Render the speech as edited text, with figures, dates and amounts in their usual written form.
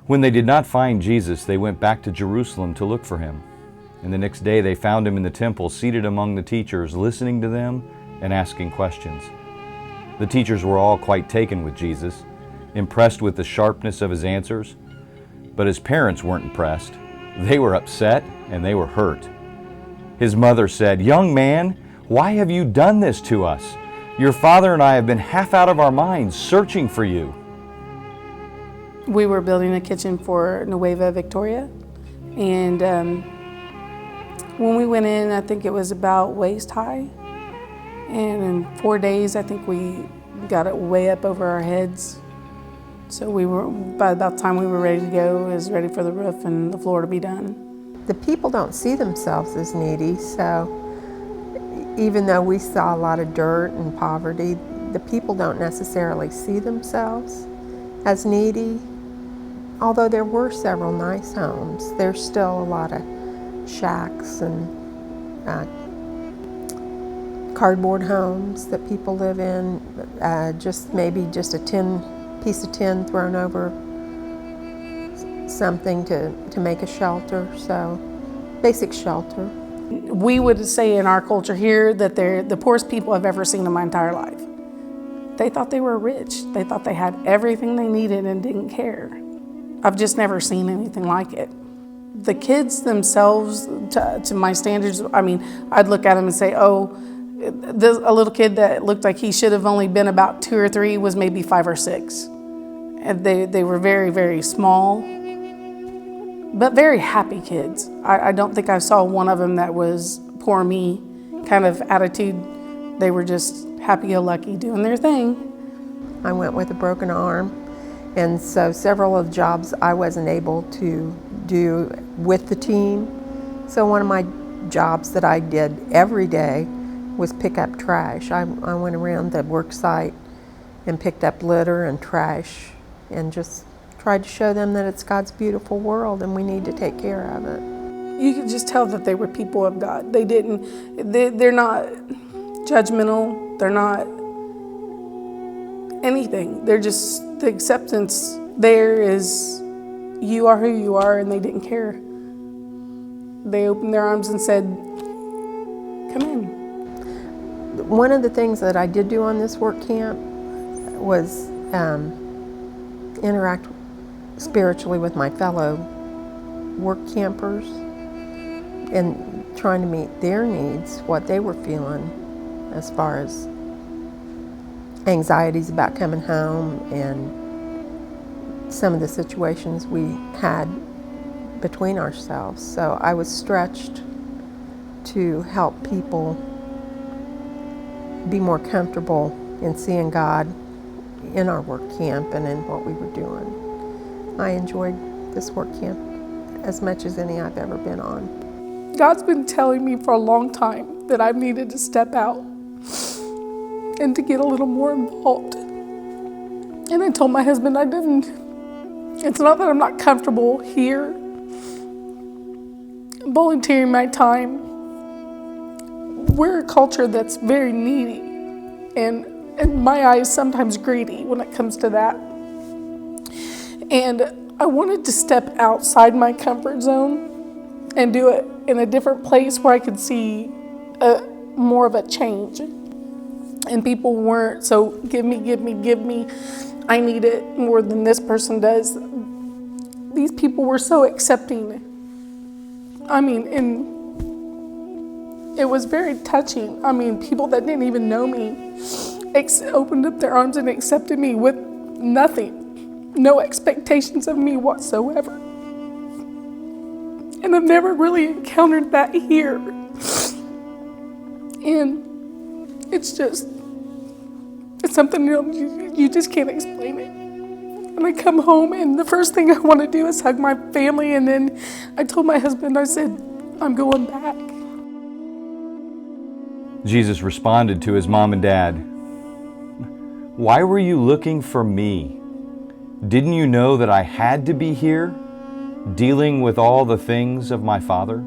When they did not find Jesus, they went back to Jerusalem to look for him. And the next day they found him in the temple, seated among the teachers, listening to them and asking questions. The teachers were all quite taken with Jesus, impressed with the sharpness of his answers. But his parents weren't impressed. They were upset and they were hurt. His mother said, "Young man, why have you done this to us? Your father and I have been half out of our minds searching for you." We were building a kitchen for Nueva Victoria, and when we went in, I think it was about waist high, and in 4 days, I think we got it way up over our heads. So we were, by about the time we were ready to go, it was ready for the roof and the floor to be done. The people don't see themselves as needy, so even though we saw a lot of dirt and poverty, the people don't necessarily see themselves as needy. Although there were several nice homes, there's still a lot of shacks and cardboard homes that people live in, maybe just a piece of tin thrown over something to make a shelter, so basic shelter. We would say in our culture here that they're the poorest people I've ever seen in my entire life. They thought they were rich. They thought they had everything they needed and didn't care. I've just never seen anything like it. The kids themselves, to my standards, I mean, I'd look at them and say, oh, a little kid that looked like he should have only been about 2 or 3 was maybe 5 or 6. And they were very, very small, but very happy kids. I don't think I saw one of them that was poor me kind of attitude. They were just happy-go-lucky doing their thing. I went with a broken arm, and so several of the jobs I wasn't able to do with the team. So one of my jobs that I did every day was pick up trash. I went around the work site and picked up litter and trash and just tried to show them that it's God's beautiful world and we need to take care of it. You could just tell that they were people of God. They're not judgmental, they're not anything. They're just, the acceptance there is, you are who you are, and they didn't care. They opened their arms and said, come in. One of the things that I did do on this work camp was interact spiritually with my fellow work campers and trying to meet their needs, what they were feeling as far as anxieties about coming home and some of the situations we had between ourselves. So I was stretched to help people be more comfortable in seeing God in our work camp and in what we were doing. I enjoyed this work camp as much as any I've ever been on. God's been telling me for a long time that I've needed to step out and to get a little more involved. And I told my husband I didn't. It's not that I'm not comfortable here, volunteering my time. We're a culture that's very needy and in my eyes sometimes greedy when it comes to that. And I wanted to step outside my comfort zone and do it in a different place where I could see more of a change. And people weren't so give me. I need it more than this person does. These people were so accepting. I mean, and it was very touching. I mean, people that didn't even know me opened up their arms and accepted me with nothing, no expectations of me whatsoever. And I've never really encountered that here. And it's something you just can't explain it. And I come home and the first thing I want to do is hug my family, and then I told my husband, I said, I'm going back. Jesus responded to his mom and dad, "Why were you looking for me? Didn't you know that I had to be here, dealing with all the things of my Father?"